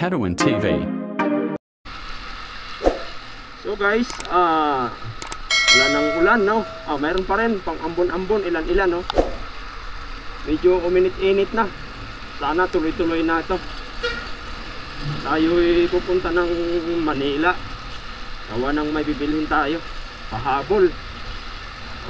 Cadwin TV. So guys, wala nang ulan, no? Mayroon pa rin pang ambon-ambon, ilan-ilan, no? Medyo uminit-init na. Sana tuloy-tuloy na ito. Tayo'y pupunta ng Manila. Gawa nang may bibilhin tayo. Pahabol.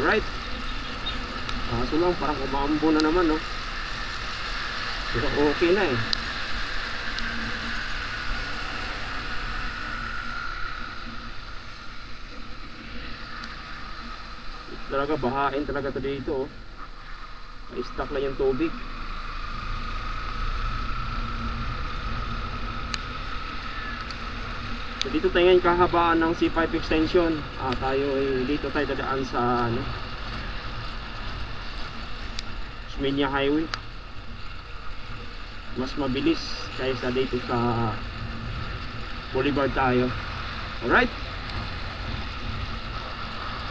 Alright. Kaso lang, parang umaambon na naman, no? Pero okay na eh. Talaga bahain talaga to dito, oh. May-stuck lang yung tubig. So dito tayo ngayon kahabaan ng C5 extension. Dito tayo dadaan sa Osmeña Highway. Mas mabilis kaysa dito sa Boulevard tayo. Alright.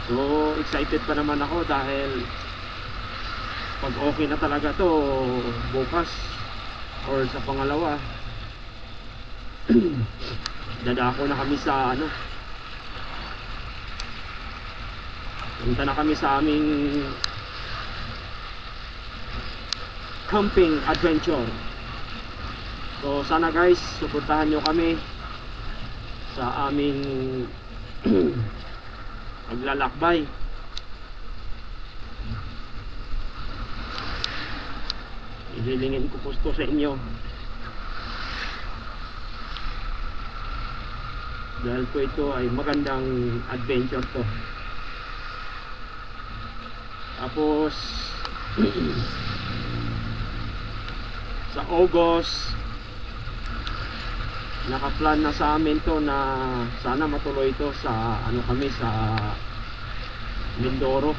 So excited pa naman ako dahil pag okay na talaga to bukas or sa pangalawa dadako na kami sa punta na kami sa aming camping adventure. So sana guys, suportahan nyo kami sa aming maglalakbay. Ihilingin ko po sa inyo dahil po ito ay magandang adventure to. Tapos sa August nakaplan na sa amin to na sana matuloy ito sa kami sa Mindoro.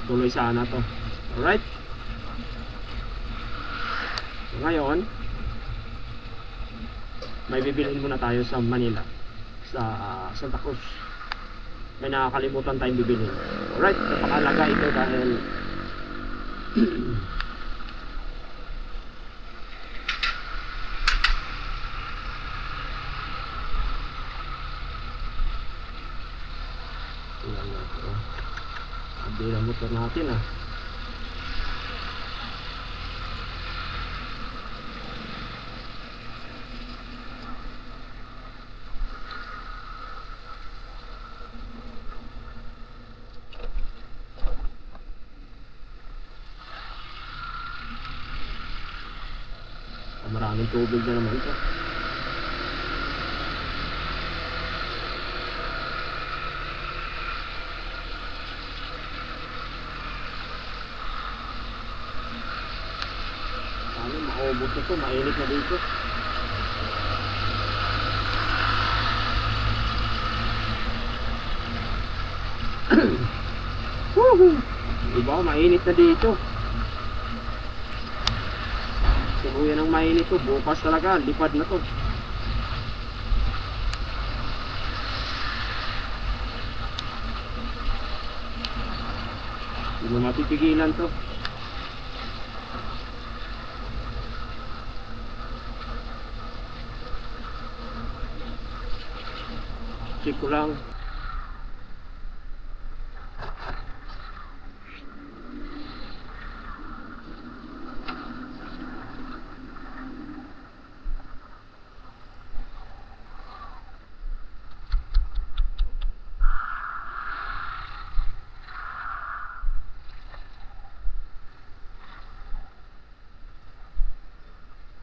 Tuloy sana to. Alright. So ngayon may bibilhin muna tayo sa Manila, sa Santa Cruz. May nakakalimutan tayong bibilhin. Alright, napakalaga ito dahil abila motor natin maraming tubig na naman ito. Maubos ito, mainit na dito. Diba, mainit na dito. Tuluyan ang mainit to, bukas talaga, lipad na to. Hindi mo mapipigilan to. Check ko lang.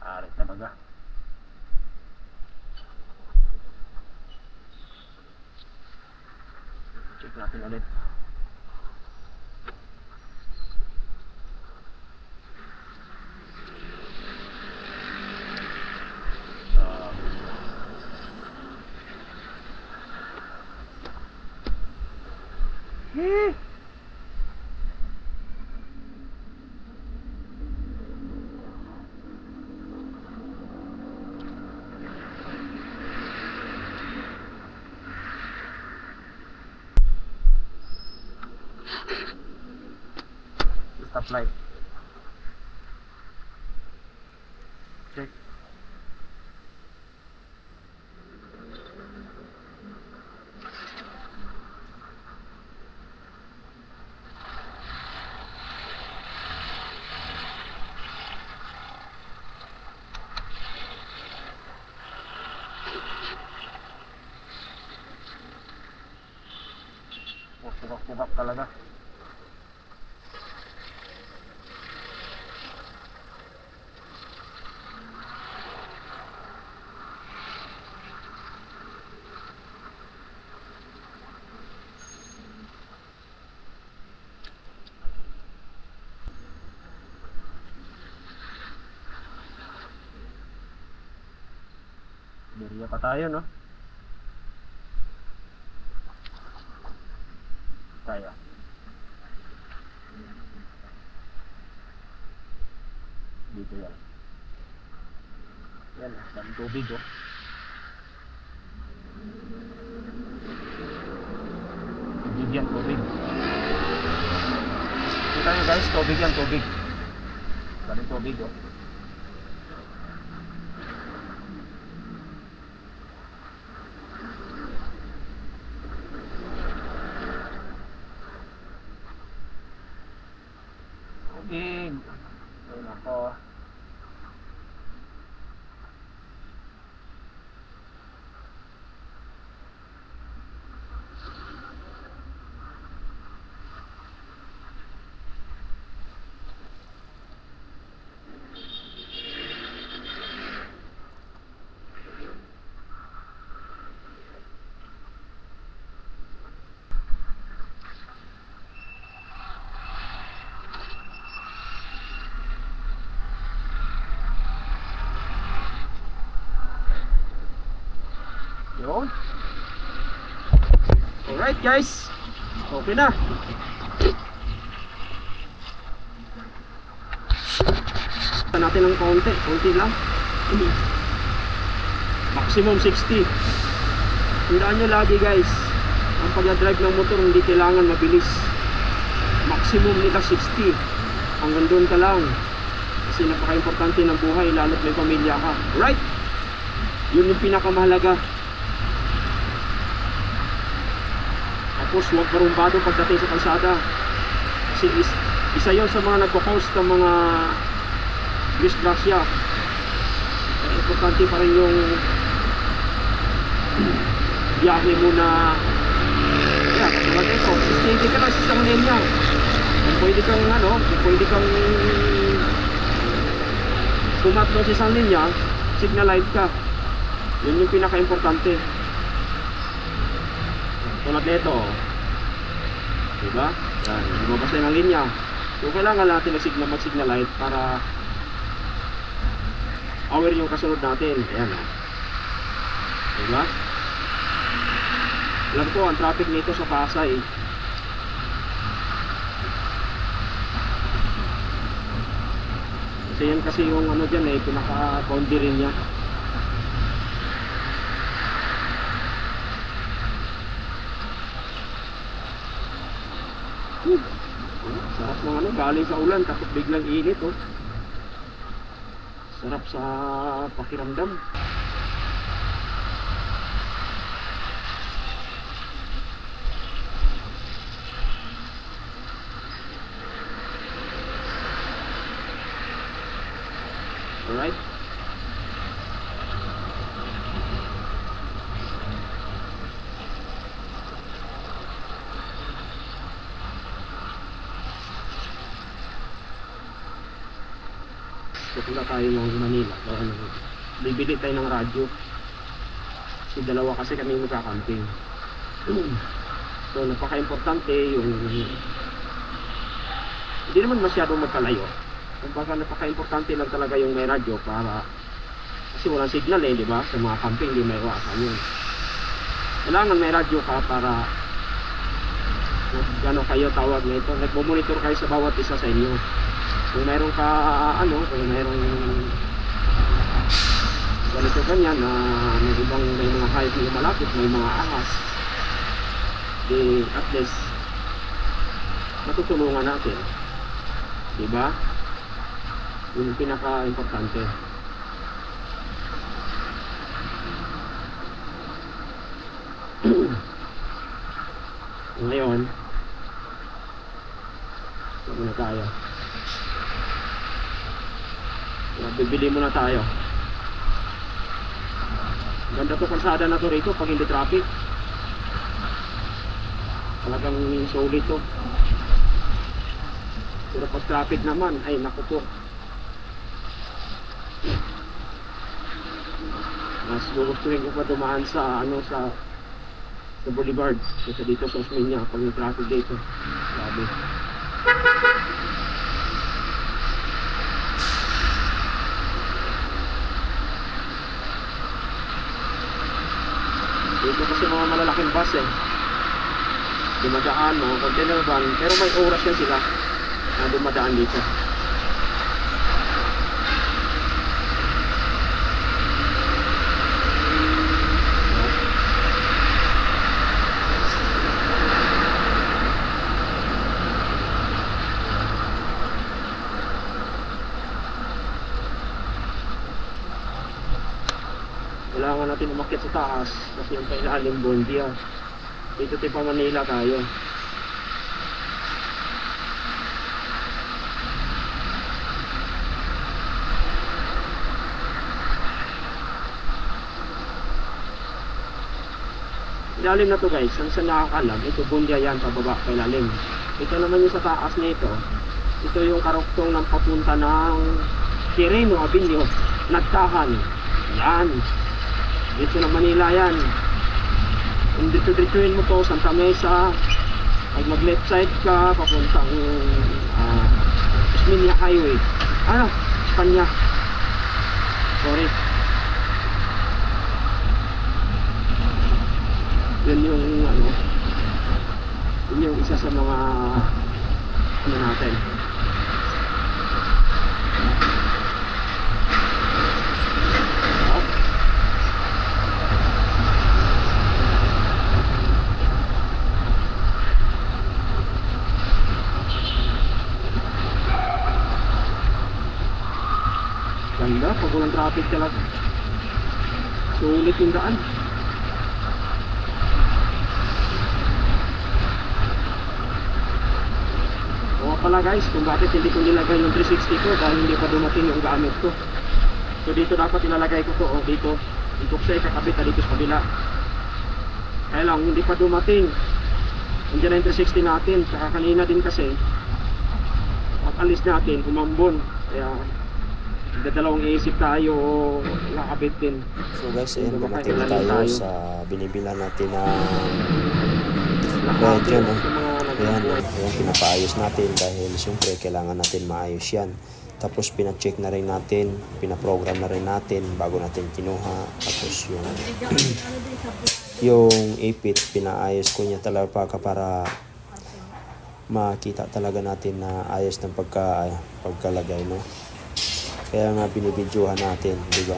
Arit na baga. Check natin ulit. Stoplight. Sarap talaga. Beriya pa tayo, no? Tayo. Dito yan. Yan, daming tubig, oh. Tubig yan, tubig. Kita nyo guys, tubig yan, tubig. Daming tubig, oh. Tubig. Ayun ako. Yun. Alright guys, okay na. Ito natin ng konti lang. Maximum 60. Tandaan nyo lagi guys, ang pag-drive ng motor hindi kailangan mabilis. Maximum nila 60. Hanggang doon ka lang. Kasi napaka-importante ng buhay, lalo't may pamilya ka. Right? Yun yung pinakamahalaga. Tapos huwag marumbado pagdating sa kalsada. Kasi isa yun sa mga nagpo-cause ng mga disgrasya. Importante pa rin yung biyahe mo na katulad ito, sustained ka lang sa isang linya. Kung pwede kang tumatlo sa isang linya, signal light ka. Yun yung pinaka-importante. Tulad nito, diba? Yan, lumabas na yung linya. So kailangan natin mag-signal light para aware yung kasunod natin. Ayan, diba? Alam ko ang traffic nito sa Pasay. Kasi yan kasi yung ano dyan pinaka-boundary niya. Sarap ng galing sa ulan tapos biglang init, oh. Sarap sa pakiramdam. Alright. Pupunta tayo ng Manila. Bibili tayo ng radyo. Kasi dalawa kasi kami magkakamping. So napaka-importante yung hindi naman masyadong magkalayo. Kumbaga napaka-importante lang talaga yung may radyo para kasi walang signal di ba? Sa mga camping hindi may iwasan yun. Kailangan may radyo ka para ano kayo tawag nito, nagmo-monitor kayo sa bawat isa sa inyo. Kung mayroon ka kung mayroong ganito ganyan na may mga hayop na malapit, may mga ahas, at least matutulungan natin, diba? Yun yung pinaka-importante. Ngayon muna tayo. Bibili muna tayo. Ganda to kalsada na to rito pag hindi traffic. Talagang solid to. Pero pag traffic naman, ay naku po. Mas gugustuhin ko pa dumaan sa sa Boulevard kasi dito sa Osmeña pag may traffic dito. Grabe. Dito kasi mga malalaking bus dumadaan, mga container van, pero may oras yan sila na dumadaan dito. Kailangan natin umakyat sa taas kasi yung pailalim Bondia. Dito tayo pa Manila tayo. Ilalim na to guys, ang sa nakakalam, ito Bondia yan, pababa pailalim. Ito naman yung sa taas nito. Ito yung karuktong ng papunta ng Quirino Avenue, Nagtahan. Yan. Dito na Manila yan. Kung dito-ditoin mo to Santa Mesa, pag mag left side ka papuntang Osmeña Highway, Espanya, sorry, yun yung yun yung isa sa mga natin. Ganda, pag walang traffic talaga. Sulit yung daan. O pala guys, kung bakit hindi ko nilagay yung 360 ko dahil hindi pa dumating yung gamit ko. So dito dapat ilalagay ko to, o dito. Dito ko siya ikakabit na dito sa kabila. Kaya lang, hindi pa dumating. Nandiyan na yung 360 natin. Saka kanina din kasi at alis natin, umambon. Kaya dalawang isip tayo nakabit din. So guys, ayan, dumating na tayo sa binibilan natin na radio, no? Ayan, pinapaayos natin dahil siyempre kailangan natin maayos yan. Tapos pina-check na rin natin, pina-program na rin natin bago natin kinuha. Tapos yung yung ipit, pinaayos ko niya talaga para makita talaga natin na ayos ng pagkalagay, no? Kaya nga binibidyohan natin, di ba?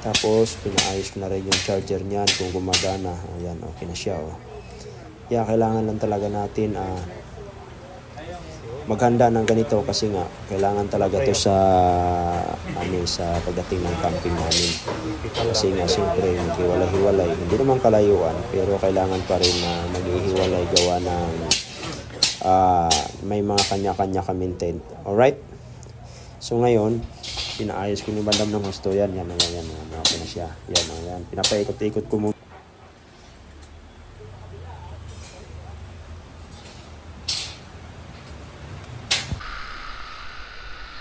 Tapos pinaayos ko na rin yung charger niyan kung gumagana. Ayan, okay na siya, oh. Kaya kailangan lang talaga natin maghanda ng ganito kasi nga kailangan talaga to sa sa pagdating ng camping namin. Kasi nga siyempre maghiwalay-hiwalay. Hindi naman kalayuan, pero kailangan pa rin na maghihiwalay gawa ng may mga kanya-kanya kaming tent. Alright? So ngayon, pinaayos ko ni Madam ng husto. Yan. Okay na siya. Yan. Pinapaikot-ikot ko muna.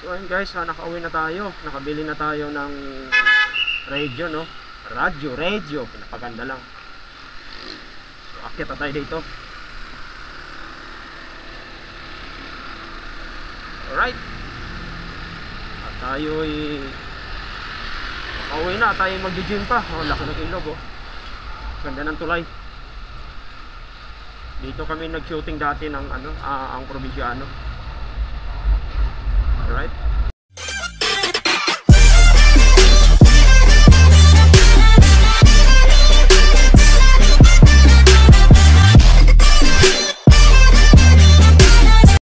So ayun guys, nakauwi na tayo. Nakabili na tayo ng radio, no? Radio. Pinapaganda lang. So akyat na tayo dito. Alright. Tayo pauwi na, tayo mag-gym pa. Laki ng ilog, ganda ng tulay. Dito kami nag-shooting dati ng ang probinsyano. Alright.